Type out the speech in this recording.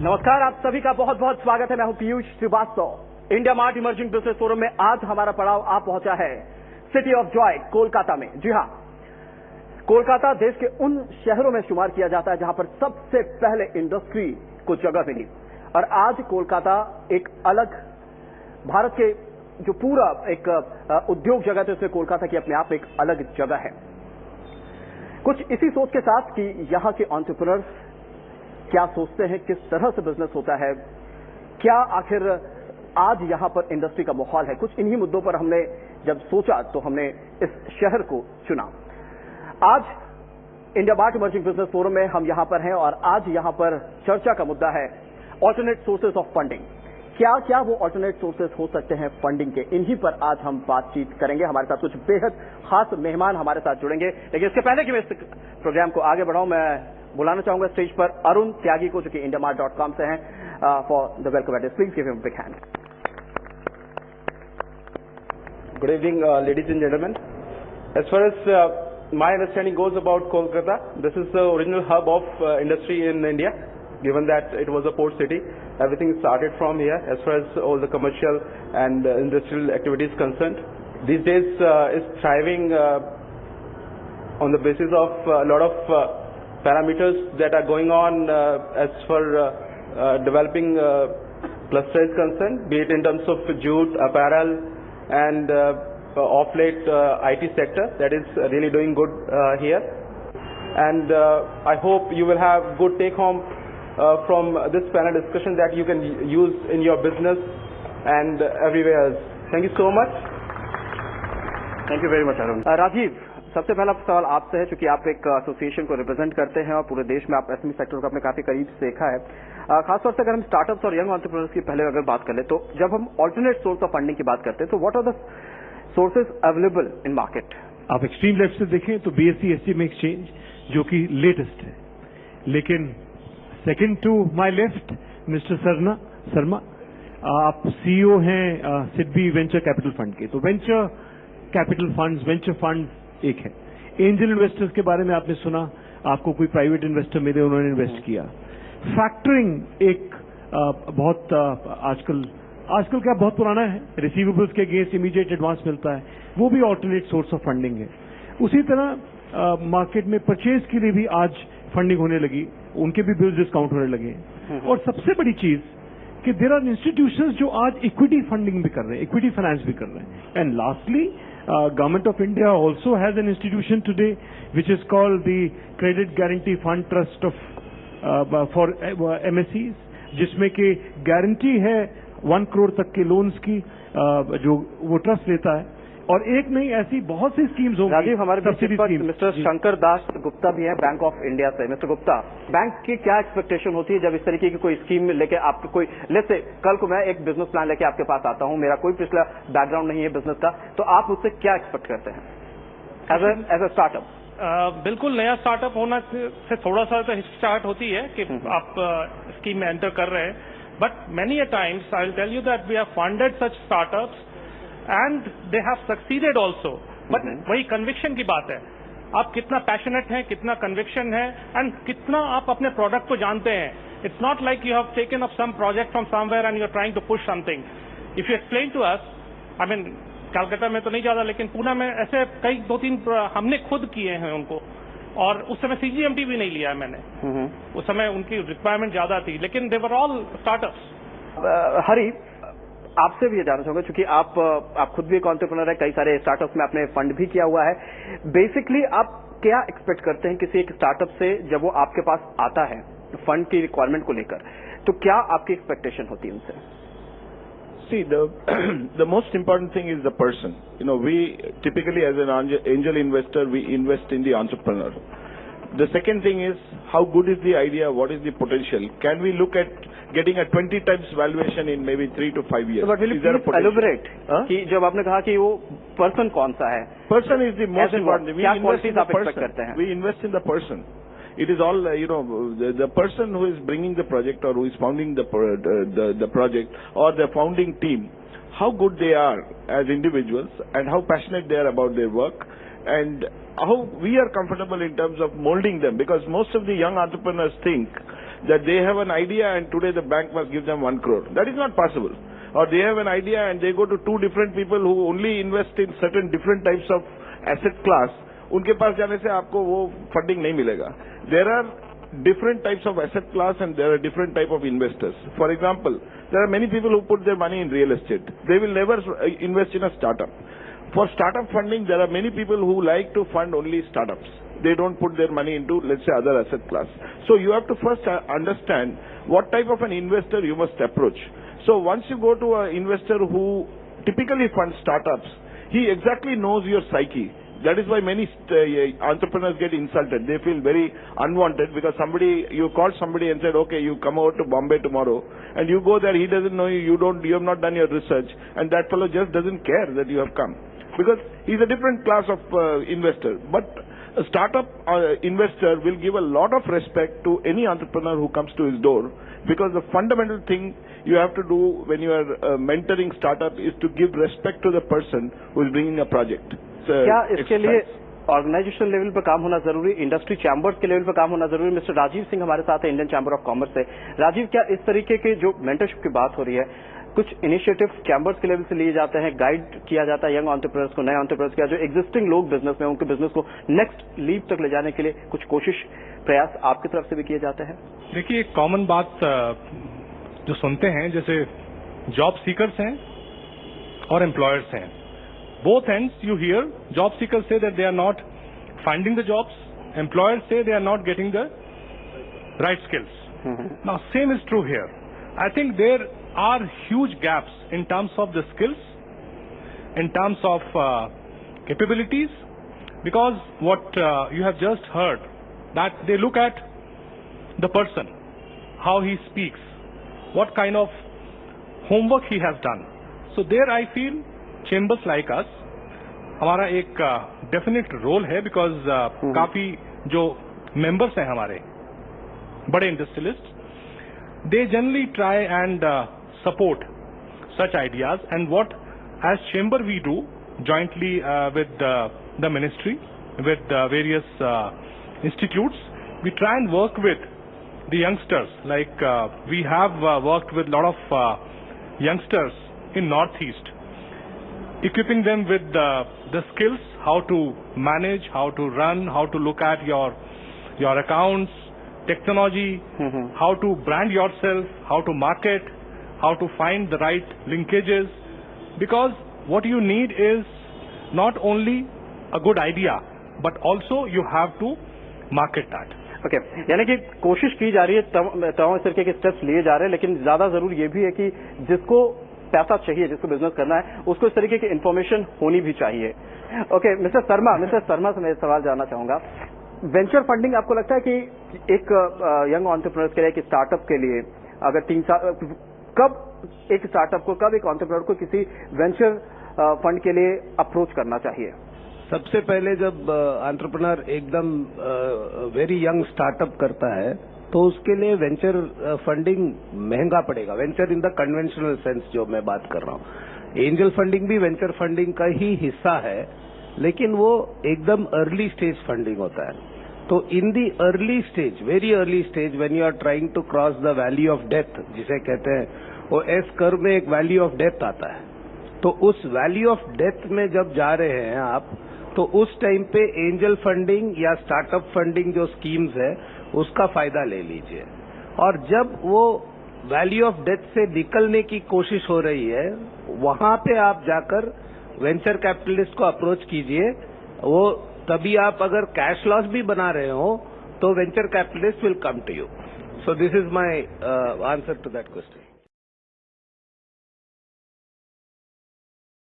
नमस्कार, आप सभी का बहुत बहुत स्वागत है। मैं हूं Piyush Srivastava. India Mart emerging business forum में आज हमारा पड़ाव आ पहुंचा है सिटी ऑफ जॉय कोलकाता में। जी हां, कोलकाता देश के उन शहरों में शुमार किया जाता है जहां पर सबसे पहले इंडस्ट्री को जगह मिली, और आज कोलकाता एक अलग भारत के जो पूरा एक उद्योग जगत है उसमें कोलकाता की अपने आप में एक अलग जगह है। कुछ इसी सोच के साथ कि यहां के एंटरप्रेन्योर्स क्या सोचते हैं, किस तरह से बिजनेस होता है, क्या आखिर आज यहां पर इंडस्ट्री का माहौल है, कुछ इन्हीं मुद्दों पर हमने जब सोचा तो हमने इस शहर को चुना। आज India Mart emerging business forum में हम यहां पर हैं और आज यहां पर चर्चा का मुद्दा है ऑल्टरनेट सोर्सेज ऑफ फंडिंग। क्या क्या वो ऑल्टरनेट सोर्सेज हो सकते हैं फंडिंग के, इन्हीं पर आज हम बातचीत करेंगे। हमारे साथ कुछ बेहद खास मेहमान हमारे साथ जुड़ेंगे, लेकिन इसके पहले कि मैं इस प्रोग्राम को आगे बढ़ाऊं, मैं बुलाना चाहूंगा स्टेज पर अरुण त्यागी को, जो कि indiamart.com से हैं, for the welcome address. Please give him a big hand. Good evening, ladies and gentlemen. As far as my understanding goes about Kolkata, this is the original hub of industry in India. Given that it was a port city, everything started from here as far as all the commercial and industrial activities concerned. These days is thriving on the basis of a lot of parameters that are going on as for developing cluster is concerned, be it in terms of jute, apparel, and of late IT sector that is really doing good here. And I hope you will have good take home from this panel discussion that you can use in your business and everywhere else. Thank you so much. Thank you very much Arun. Rajiv, सबसे पहला सवाल आपसे है, क्योंकि आप एक association को represent करते हैं और पूरे देश में आप एसएमई सेक्टर को अपने काफी करीब से देखा है। खासतौर से अगर हम स्टार्टअप्स और यंग एंटरप्रेन्योर्स की पहले अगर बात कर ले, तो जब हम ऑल्टरनेट सोर्स ऑफ फंडिंग की बात करते हैं तो what are the sources available in market? आप एक्सट्रीम लेफ्ट से देखें तो बीएससी एसटीएम एक्सचेंज जो कि लेटेस्ट है, लेकिन second to my left mister Sharma, आप सीईओ हैं सिडबी वेंचर कैपिटल फंड के। तो venture capital funds, venture fund एक है। एंजल इन्वेस्टर्स के बारे में आपने सुना, आपको कोई प्राइवेट इन्वेस्टर मिले, उन्होंने इन्वेस्ट किया। फैक्टरिंग एक बहुत आजकल क्या बहुत पुराना है, रिसीवेबल्स के अगेंस्ट इमीडिएट एडवांस मिलता है, वो भी ऑल्टरनेट सोर्स ऑफ फंडिंग है। उसी तरह मार्केट में परचेज के लिए भी आज फंडिंग होने लगी, उनके भी बिल्स डिस्काउंट होने लगे। और सबसे बड़ी चीज कि देयर आर इंस्टीट्यूशंस जो आज इक्विटी फंडिंग भी कर रहे हैं, इक्विटी फाइनेंस भी कर रहे हैं। And lastly Government of India also has an institution today which is called the Credit Guarantee Fund Trust for MSEs, जिसमें कि गारंटी है 1 करोड़ तक के लोन्स की जो वो ट्रस्ट लेता है। और एक नहीं, ऐसी बहुत सी स्कीम्स होंगी। राजीव, हमारे बीच मिस्टर शंकर दास गुप्ता भी हैं बैंक ऑफ इंडिया से। मिस्टर गुप्ता, बैंक की क्या एक्सपेक्टेशन होती है जब इस तरीके की कोई स्कीम लेके आपको कोई, लेट्स से कल को मैं एक बिजनेस प्लान लेके आपके पास आता हूं, मेरा कोई पिछला बैकग्राउंड नहीं है बिजनेस का, तो आप मुझसे क्या एक्सपेक्ट करते हैं एज ए स्टार्टअप? बिल्कुल नया स्टार्टअप होना से थोड़ा सा तो स्टार्ट होती है कि आप स्कीम में एंटर कर रहे हैं, but many a times I will tell you that we have funded such startups and they have succeeded also. But वही कन्विक्शन की बात है, आप कितना पैशनेट हैं, कितना कन्विक्शन है, एंड कितना आप अपने प्रोडक्ट को जानते हैं। It's not like you have taken up some project from somewhere and you are trying to push something. If you explain to us, I mean Calcutta में तो नहीं ज्यादा, लेकिन पुणे में ऐसे कई 2-3 हमने खुद किए हैं उनको, और उस समय सीजीएमटी भी नहीं लिया है मैंने। उस समय उनकी रिक्वायरमेंट ज्यादा थी, लेकिन दे वर ऑल स्टार्टअप्स। हरी, आपसे भी ये जानना चाहूंगा, क्योंकि आप खुद भी एक एंटरप्रेन्योर है, कई सारे स्टार्टअप्स में आपने फंड भी किया हुआ है। बेसिकली आप क्या एक्सपेक्ट करते हैं किसी एक स्टार्टअप से जब वो आपके पास आता है फंड की रिक्वायरमेंट को लेकर, तो क्या आपकी एक्सपेक्टेशन होती है उनसे? See, the most important thing is the person. You know, we typically as an angel investor, we invest in the entrepreneur. The second thing is how good is the idea, what is the potential? Can we look at getting a 20 times valuation in maybe 3 to 5 years? But will you please elaborate कि जब आपने कहा कि वो person कौन सा है? Person is the most important. क्या qualities आप expect करते हैं? We invest in the person. It is all, the person who is bringing the project or who is founding the project or the founding team, how good they are as individuals and how passionate they are about their work, and how we are comfortable in terms of molding them, because most of the young entrepreneurs think that they have an idea and today the bank must give them 1 crore. That is not possible. Or they have an idea and they go to 2 different people who only invest in certain different types of asset class. उनके पास जाने से आपको वो funding नहीं मिलेगा. There are different types of asset class and there are different type of investors. For example, there are many people who put their money in real estate. They will never invest in a startup. For startup funding, there are many people who like to fund only startups. They don't put their money into, let's say, other asset class. So you have to first understand what type of an investor you must approach. So once you go to an investor who typically funds startups, he exactly knows your psyche. That is why many entrepreneurs get insulted. They feel very unwanted because you called somebody and said, okay, you come over to Bombay tomorrow, and you go there, he doesn't know you, you have not done your research, and that fellow just doesn't care that you have come. Because he's a different class of investor. But a startup investor will give a lot of respect to any entrepreneur who comes to his door, because the fundamental thing you have to do when you are mentoring startup is to give respect to the person who is bringing a project. क्या इसके लिए organisation level पर काम होना जरूरी, industry chambers के level पर काम होना जरूरी? मिस्टर राजीव सिंह हमारे साथ है, इंडियन चैम्बर ऑफ कॉमर्स से. राजीव, क्या इस तरीके के जो मेंटरशिप की बात हो रही है, कुछ इनिशिएटिव चैम्बर्स के लेवल से लिए जाते हैं, गाइड किया जाता है यंग एंटरप्रेन्योर्स को, नए एंटरप्रेन्योर्स को, जो एग्जिस्टिंग लोग बिजनेस में उनके बिजनेस को नेक्स्ट लीप तक ले जाने के लिए कुछ कोशिश प्रयास आपकी तरफ से भी किए जाते हैं? देखिए, एक कॉमन बात जो सुनते हैं, जैसे जॉब सीकर्स हैं और एम्प्लॉयर्स हैं. Both ends you hear, job seekers say that they are not finding the jobs, employers say they are not getting the right skills. Now same is true here. I think there are huge gaps in terms of the skills, in terms of capabilities, because what you have just heard, that they look at the person, how he speaks, what kind of homework he has done. So there I feel chambers like us, हमारा एक definite role है, because काफी जो members हैं हमारे बड़े industrialist, they generally try and support such ideas, and what as chamber we do jointly with the ministry, with various institutes, we try and work with the youngsters. Like we have worked with lot of youngsters in Northeast, equipping them with the skills, how to manage, how to run, how to look at your accounts, technology, how to brand yourself, how to market, how to find the right linkages. Because what you need is not only a good idea, but also you have to market that. Okay, यानी कि कोशिश की जा रही है, तमाम इस तरीके के स्टेप्स लिए जा रहे हैं, लेकिन ज्यादा जरूरी ये भी है कि जिसको पैसा चाहिए, जिसको बिजनेस करना है, उसको इस तरीके की इंफॉर्मेशन होनी भी चाहिए. ओके, मिस्टर शर्मा से मैं सवाल जानना चाहूंगा. वेंचर फंडिंग आपको लगता है कि एक यंग एंटरप्रेन्योर्स के लिए, एक स्टार्टअप के लिए, अगर 3 साल, कब एक स्टार्टअप को, कब एक एंटरप्रेन्योर को किसी वेंचर फंड के लिए अप्रोच करना चाहिए? सबसे पहले जब एंटरप्रेन्योर एकदम वेरी यंग स्टार्टअप करता है तो उसके लिए वेंचर फंडिंग महंगा पड़ेगा. Venture in the conventional sense जो मैं बात कर रहा हूं. एंजल फंडिंग भी वेंचर फंडिंग का ही हिस्सा है, लेकिन वो एकदम अर्ली स्टेज फंडिंग होता है. तो in the early stage, very early stage, when you are trying to cross the valley of death, जिसे कहते हैं, वो एस कर्व में एक वैली ऑफ डेथ आता है. तो उस वैली ऑफ डेथ में जब जा रहे हैं आप, तो उस टाइम पे एंजल फंडिंग या स्टार्टअप फंडिंग जो स्कीम्स है उसका फायदा ले लीजिए. और जब वो वैल्यू ऑफ डेथ से निकलने की कोशिश हो रही है, वहां पे आप जाकर वेंचर कैपिटलिस्ट को अप्रोच कीजिए. वो तभी आप अगर कैश लॉस भी बना रहे हो तो venture capitalist will come to you. So this is my answer to that question.